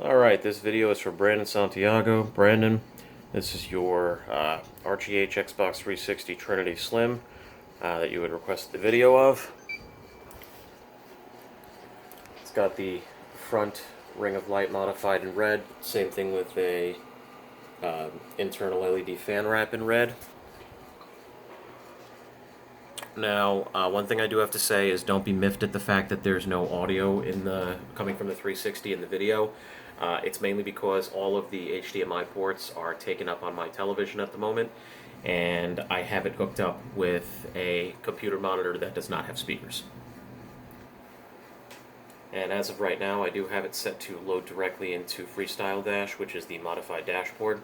Alright, this video is for Brandon Santiago. Brandon, this is your RGH Xbox 360 Trinity Slim that you had requested the video of. It's got the front ring of light modified in red. Same thing with a internal LED fan wrap in red. Now, one thing I do have to say is don't be miffed at the fact that there's no audio coming from the 360 in the video. It's mainly because all of the HDMI ports are taken up on my television at the moment, and I have it hooked up with a computer monitor that does not have speakers. And as of right now, I do have it set to load directly into Freestyle Dash, which is the modified dashboard.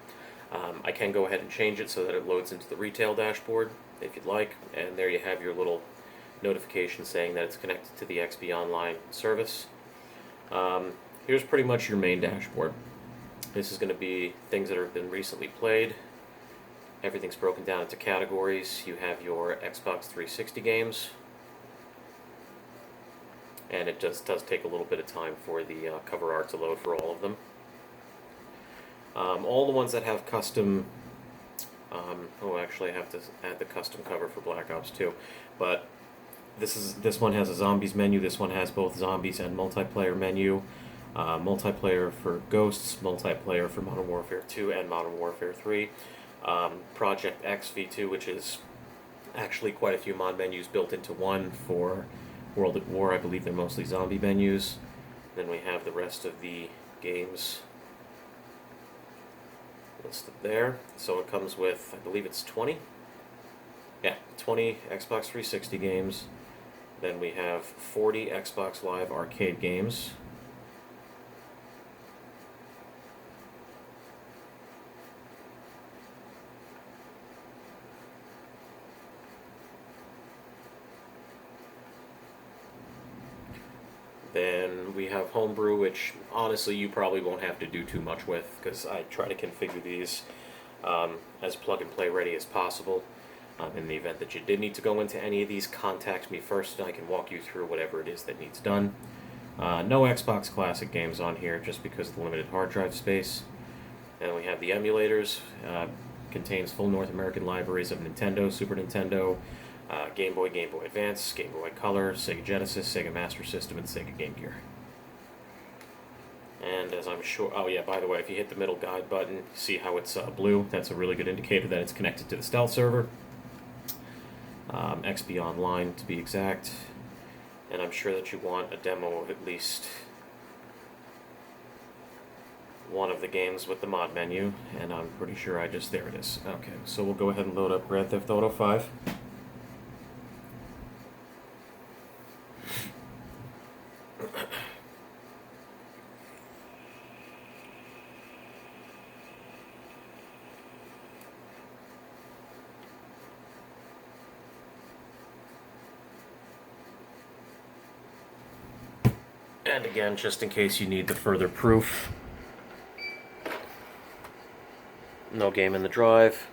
I can go ahead and change it so that it loads into the retail dashboard if you'd like, and there you have your little notification saying that it's connected to the XP Online service. Here's pretty much your main dashboard. This is going to be things that have been recently played. Everything's broken down into categories. You have your Xbox 360 games, and it just does take a little bit of time for the cover art to load for all of them. All the ones that have custom, actually I have to add the custom cover for Black Ops 2, but this one has a zombies menu. This one has both zombies and multiplayer menu. Multiplayer for Ghosts, multiplayer for Modern Warfare 2 and Modern Warfare 3. Project X V2, which is actually quite a few mod menus built into one for World at War. I believe they're mostly zombie menus. Then we have the rest of the games listed there. So it comes with, I believe it's 20? Yeah, 20 Xbox 360 games. Then we have 40 Xbox Live Arcade games. Then we have Homebrew, which honestly you probably won't have to do too much with, because I try to configure these as plug-and-play ready as possible. In the event that you did need to go into any of these, contact me first and I can walk you through whatever it is that needs done. No Xbox Classic games on here just because of the limited hard drive space. And we have the emulators. Contains full North American libraries of Nintendo, Super Nintendo, Game Boy, Game Boy Advance, Game Boy Color, Sega Genesis, Sega Master System, and Sega Game Gear. And as I'm sure, oh yeah, by the way, if you hit the middle guide button, see how it's blue? That's a really good indicator that it's connected to the stealth server. XP Online to be exact. And I'm sure that you want a demo of at least one of the games with the mod menu, and I'm pretty sure there it is. Okay, so we'll go ahead and load up Grand Theft Auto 5. And again, just in case you need the further proof, no game in the drive.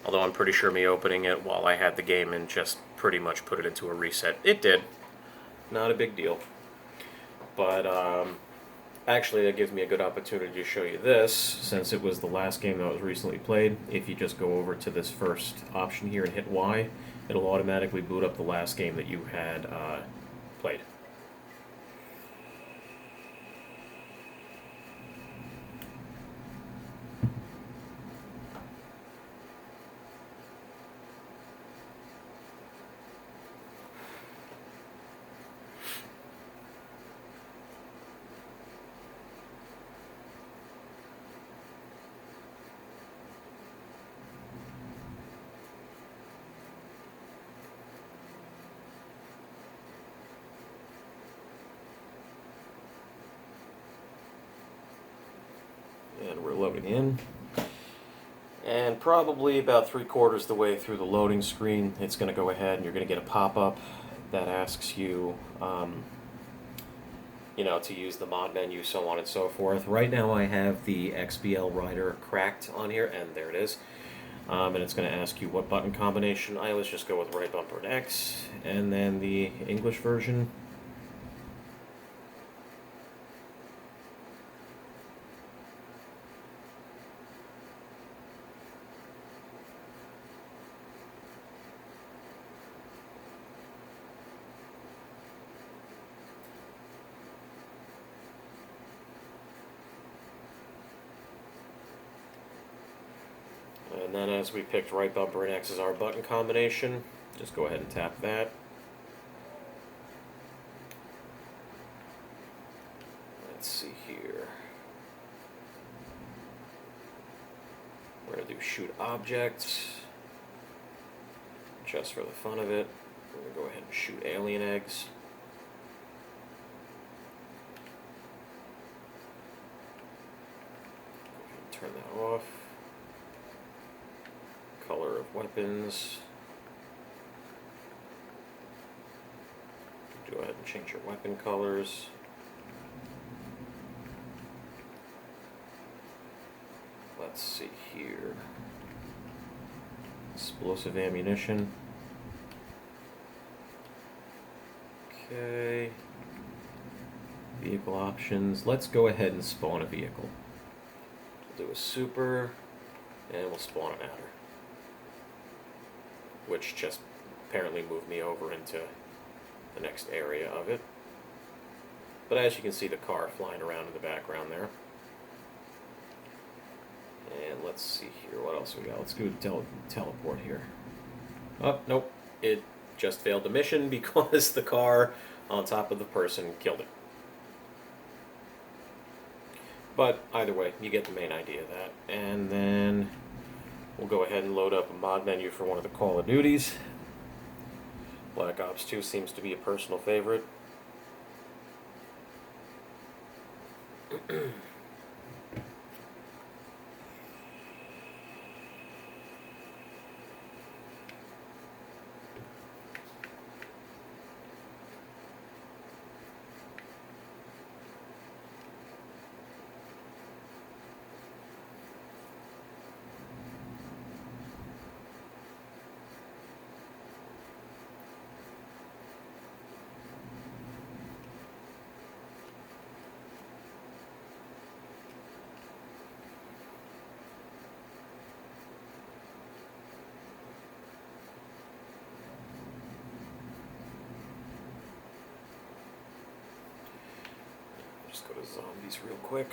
Although I'm pretty sure me opening it while I had the game and just pretty much put it into a reset. It did. Not a big deal. But actually that gives me a good opportunity to show you this, since it was the last game that was recently played. If you just go over to this first option here and hit Y, it'll automatically boot up the last game that you had played. And we're loading in. And probably about 3/4 the way through the loading screen, it's going to go ahead and you're going to get a pop-up that asks you, to use the mod menu, so on and so forth. Right now I have the XBL Rider cracked on here, and there it is. And it's going to ask you what button combination. I always just go with right bumper and X, and then the English version. Once we picked right bumper and X as our button combination, just go ahead and tap that. Let's see here. We're going to do shoot objects, just for the fun of it. We're going to go ahead and shoot alien eggs. Turn that off. Color of weapons. Go ahead and change your weapon colors. Let's see here. Explosive ammunition. Okay. Vehicle options. Let's go ahead and spawn a vehicle. We'll do a super, and we'll spawn an adder. Which just apparently moved me over into the next area of it. But as you can see, the car flying around in the background there. And let's see here, what else we got? Let's go teleport here. Oh, nope. It just failed the mission because the car on top of the person killed it. But either way, you get the main idea of that. And then we'll go ahead and load up a mod menu for one of the Call of Duties. Black Ops 2 seems to be a personal favorite. Just go to zombies real quick.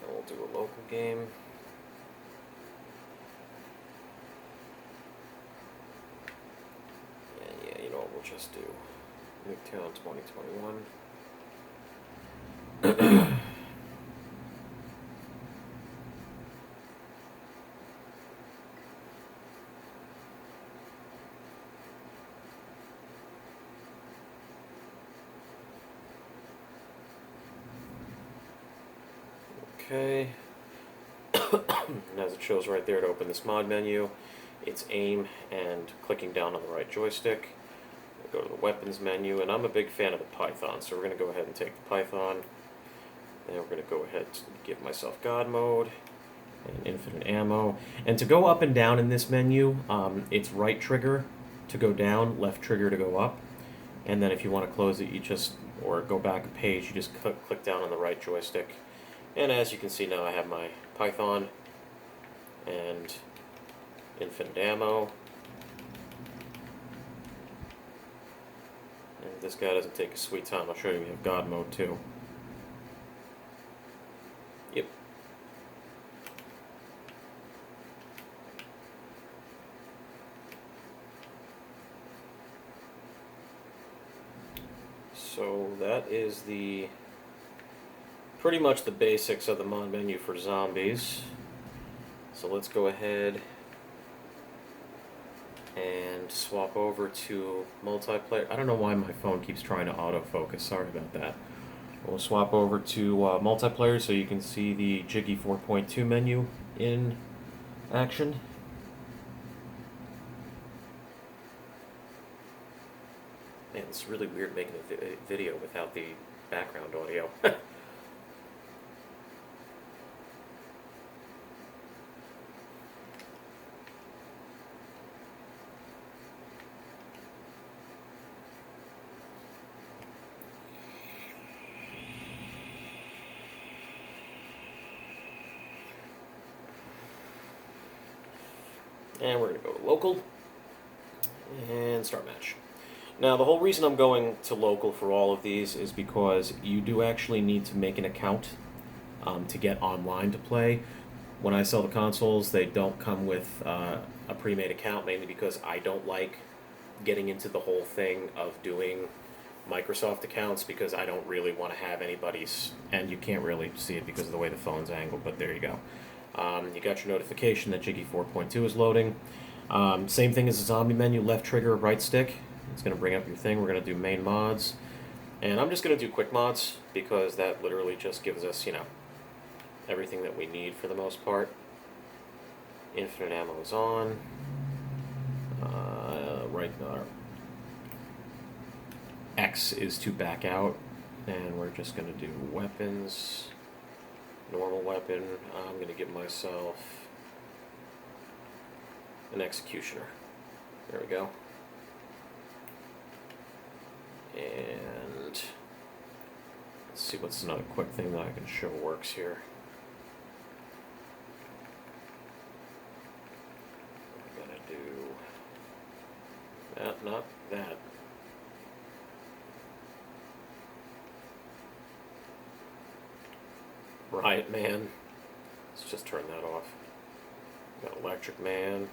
And we'll do a local game. And yeah, you know what we'll just do. Nuketown 2021. Okay, and as it shows right there to open this mod menu, it's aim and clicking down on the right joystick. We'll go to the weapons menu, and I'm a big fan of the Python, so we're going to go ahead and take the Python, and we're going to go ahead and give myself God mode, and infinite ammo. And to go up and down in this menu, it's right trigger to go down, left trigger to go up, and then if you want to close it, you just, or go back a page, you just click down on the right joystick. And as you can see now, I have my Python and infinite ammo. And this guy doesn't take a sweet time. I'll show you we have God mode too. Yep. So that is the pretty much the basics of the mod menu for zombies. So let's go ahead and swap over to multiplayer. I don't know why my phone keeps trying to autofocus. Sorry about that. We'll swap over to multiplayer so you can see the Jiggy 4.2 menu in action. Man, it's really weird making a video without the background audio. And we're going to go to local and start match. Now, the whole reason I'm going to local for all of these is because you do actually need to make an account to get online to play. When I sell the consoles, they don't come with a pre-made account, mainly because I don't like getting into the whole thing of doing Microsoft accounts, because I don't really want to have anybody's, and you can't really see it because of the way the phone's angled, but there you go. You got your notification that Jiggy 4.2 is loading. Same thing as the zombie menu, left trigger, right stick. It's going to bring up your thing. We're going to do main mods. And I'm just going to do quick mods, because that literally just gives us, everything that we need for the most part. Infinite ammo is on. Right X is to back out, and we're just going to do weapons. Normal weapon. I'm going to give myself an executioner. There we go. And let's see what's another quick thing that I can show works here. I'm going to do that, not that. Riot Man. Let's just turn that off. Got Electric Man.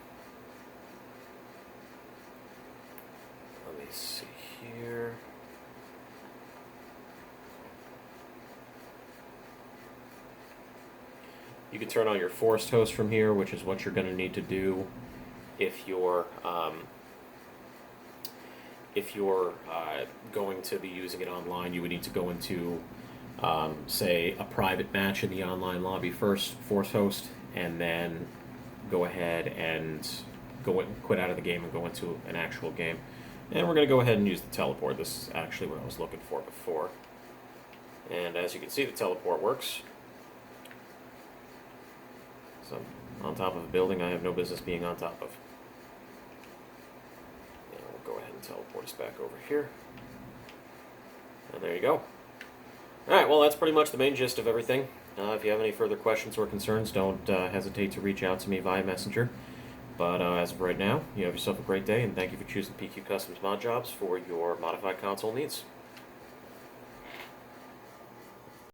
Let me see here. You can turn on your forced host from here, which is what you're going to need to do if you're going to be using it online. You would need to go into say a private match in the online lobby first, force host, and then go ahead and quit out of the game and go into an actual game. And we're going to go ahead and use the teleport. This is actually what I was looking for before. And as you can see, the teleport works. So, on top of a building I have no business being on top of. And we'll go ahead and teleport us back over here. And there you go. Alright, well, that's pretty much the main gist of everything. If you have any further questions or concerns, don't hesitate to reach out to me via Messenger. But as of right now, you have yourself a great day, and thank you for choosing PQ Customs Mod Jobs for your modified console needs.